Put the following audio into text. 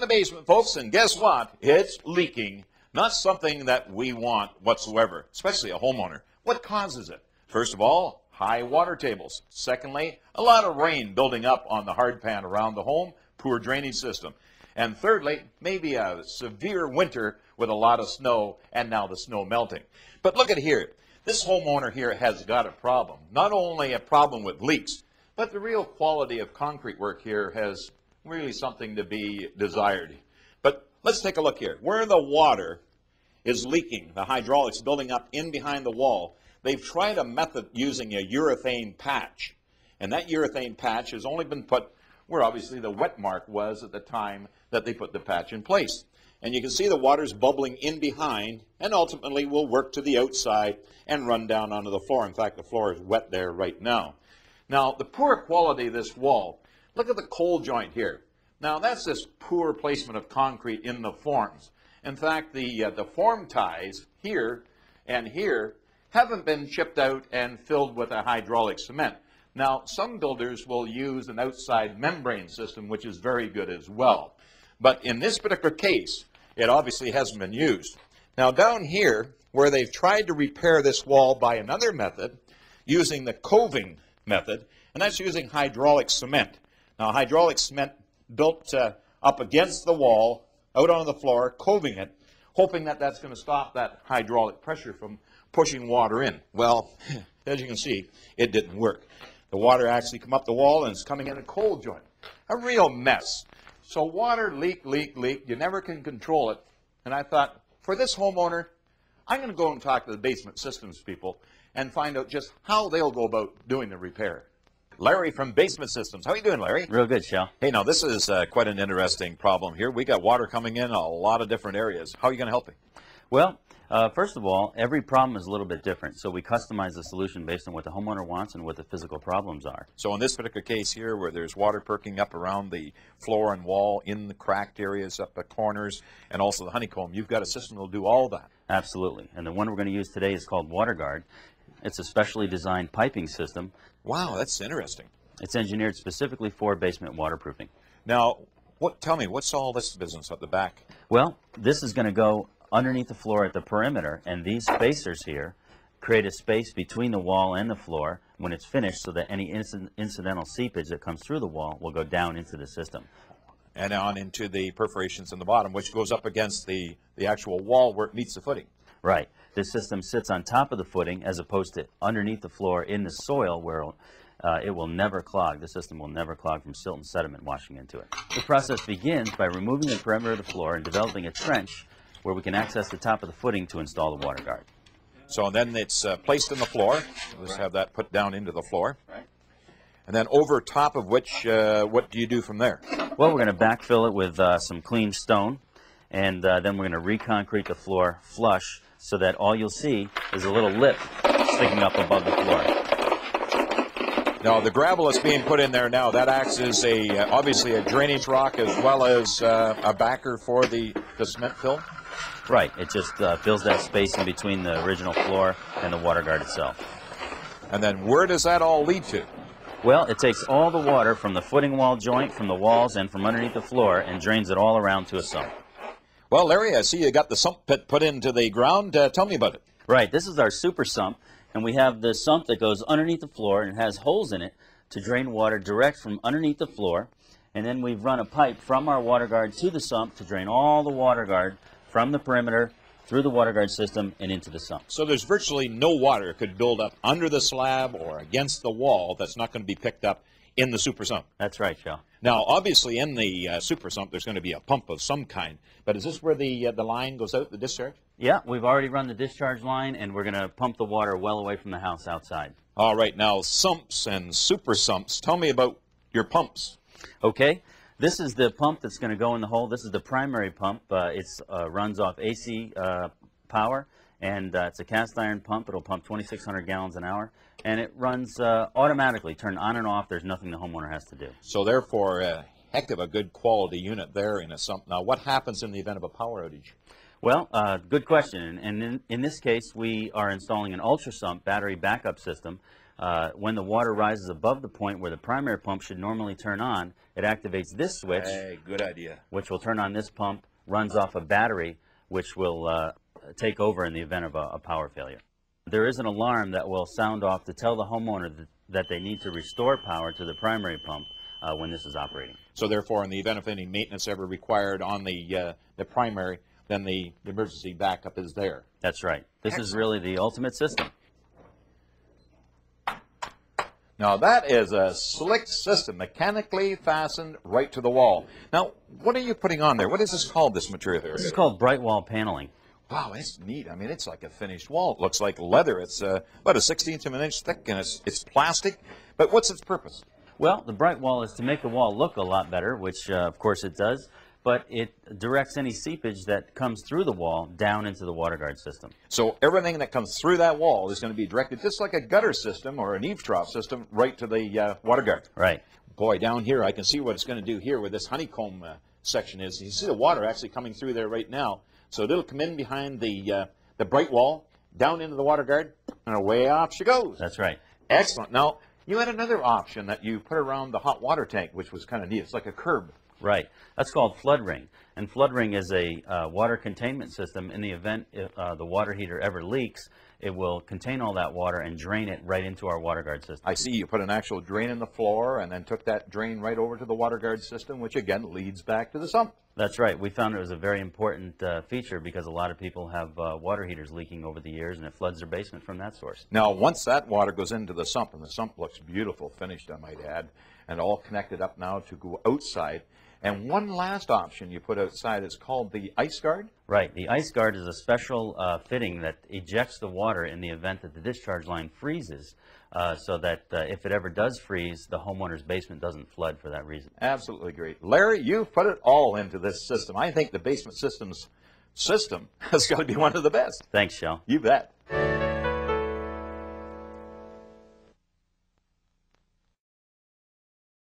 the basement, folks, and guess what? It's leaking. Not something that we want whatsoever, especially a homeowner. What causes it? First of all, high water tables. Secondly, a lot of rain building up on the hard pan around the home, poor drainage system. And thirdly, maybe a severe winter with a lot of snow and now the snow melting. But look at here. This homeowner here has got a problem. Not only a problem with leaks, but the real quality of concrete work here has really something to be desired. But let's take a look here. Where the water is leaking, the hydraulics building up in behind the wall, they've tried a method using a urethane patch. And that urethane patch has only been put where obviously the wet mark was at the time that they put the patch in place. And you can see the water's bubbling in behind and ultimately will work to the outside and run down onto the floor. In fact, the floor is wet there right now. Now, the poor quality of this wall, look at the cold joint here. Now, that's this poor placement of concrete in the forms. In fact, the form ties here and here haven't been chipped out and filled with a hydraulic cement. Now, some builders will use an outside membrane system, which is very good as well. But in this particular case, it obviously hasn't been used. Now, down here, where they've tried to repair this wall by another method, using the coving method, and that's using hydraulic cement. Now, hydraulic cement built up against the wall, out on the floor, coving it, hoping that that's going to stop that hydraulic pressure from pushing water in. Well, as you can see, it didn't work. The water actually come up the wall and it's coming in a cold joint. A real mess. So water leak, leak, leak. You never can control it. And I thought, for this homeowner, I'm going to go and talk to the basement systems people and find out just how they'll go about doing the repair. Larry from Basement Systems. How are you doing, Larry? Real good, Shell. Hey, now this is quite an interesting problem here. We got water coming in a lot of different areas. How are you going to help me? Well, first of all, every problem is a little bit different, so we customize the solution based on what the homeowner wants and what the physical problems are. So in this particular case here, where there's water perking up around the floor and wall, in the cracked areas, up the corners, and also the honeycomb, you've got a system that will do all that. Absolutely. And the one we're going to use today is called WaterGuard. It's a specially designed piping system. Wow, that's interesting. It's engineered specifically for basement waterproofing. Now, tell me, what's all this business at the back? Well, this is going to go underneath the floor at the perimeter, and these spacers here create a space between the wall and the floor when it's finished so that any incidental seepage that comes through the wall will go down into the system. And on into the perforations in the bottom, which goes up against the actual wall where it meets the footing. Right. This system sits on top of the footing as opposed to underneath the floor in the soil where it will never clog. The system will never clog from silt and sediment washing into it. The process begins by removing the perimeter of the floor and developing a trench where we can access the top of the footing to install the WaterGuard. So then it's placed in the floor. Let's have that put down into the floor. Right. And then over top of which, what do you do from there? Well, we're going to backfill it with some clean stone, and then we're going to reconcrete the floor flush so that all you'll see is a little lip sticking up above the floor. Now, the gravel that's being put in there now, that acts as obviously a drainage rock as well as a backer for the cement fill? Right. It just fills that space in between the original floor and the WaterGuard itself. And then where does that all lead to? Well, it takes all the water from the footing wall joint, from the walls, and from underneath the floor and drains it all around to a sump. Well, Larry, I see you got the sump pit put into the ground. Tell me about it. Right. This is our super sump, and we have the sump that goes underneath the floor and has holes in it to drain water direct from underneath the floor. And then we've run a pipe from our WaterGuard to the sump to drain all the WaterGuard from the perimeter through the WaterGuard system and into the sump. So there's virtually no water could build up under the slab or against the wall that's not going to be picked up in the super sump. That's right, Joe. Now, obviously, in the super sump, there's going to be a pump of some kind. But is this where the line goes out, the discharge? Yeah, we've already run the discharge line, and we're going to pump the water well away from the house outside. All right. Now, sumps and super sumps. Tell me about your pumps. Okay. This is the pump that's going to go in the hole. This is the primary pump. It runs off AC power, and it's a cast iron pump. It'll pump 2,600 gallons an hour, and it runs automatically, turned on and off. There's nothing the homeowner has to do. So therefore, a heck of a good quality unit there in a sump. Now, what happens in the event of a power outage? Well, good question. And in this case, we are installing an Ultrasound battery backup system. When the water rises above the point where the primary pump should normally turn on, it activates this switch, Hey, good idea. which will turn on this pump, runs off a battery, which will take over in the event of a power failure. There is an alarm that will sound off to tell the homeowner that they need to restore power to the primary pump when this is operating. So therefore, in the event of any maintenance ever required on the primary, then the emergency backup is there. That's right. This is really the ultimate system. Now that is a slick system, mechanically fastened right to the wall. Now, what are you putting on there? What is this called, this material here? This is called bright wall paneling. Wow, it's neat. I mean, it's like a finished wall. It looks like leather. It's about a 1/16 of an inch thick, and it's plastic. But what's its purpose? Well, the bright wall is to make the wall look a lot better, which of course it does, but it directs any seepage that comes through the wall down into the water guard system. So everything that comes through that wall is going to be directed just like a gutter system or an eave trough system right to the water guard. Right. Boy, down here, I can see what it's going to do here where this honeycomb section is. You see the water actually coming through there right now. So it'll come in behind the bright wall, down into the water guard, and away off she goes. That's right. Excellent. Now, you had another option that you put around the hot water tank, which was kind of neat. It's like a curb. Right. That's called flood ring. And flood ring is a water containment system. In the event the water heater ever leaks, it will contain all that water and drain it right into our water guard system. I see you put an actual drain in the floor and then took that drain right over to the water guard system, which again leads back to the sump. That's right. We found it was a very important feature because a lot of people have water heaters leaking over the years, and it floods their basement from that source. Now, once that water goes into the sump, and the sump looks beautiful, finished, I might add, and all connected up now to go outside. And one last option you put outside is called the ice guard. Right. The ice guard is a special fitting that ejects the water in the event that the discharge line freezes, so that if it ever does freeze, the homeowner's basement doesn't flood for that reason. Absolutely great. Larry, you've put it all into this system. I think the basement system has got to be one of the best. Thanks, Shell. You bet.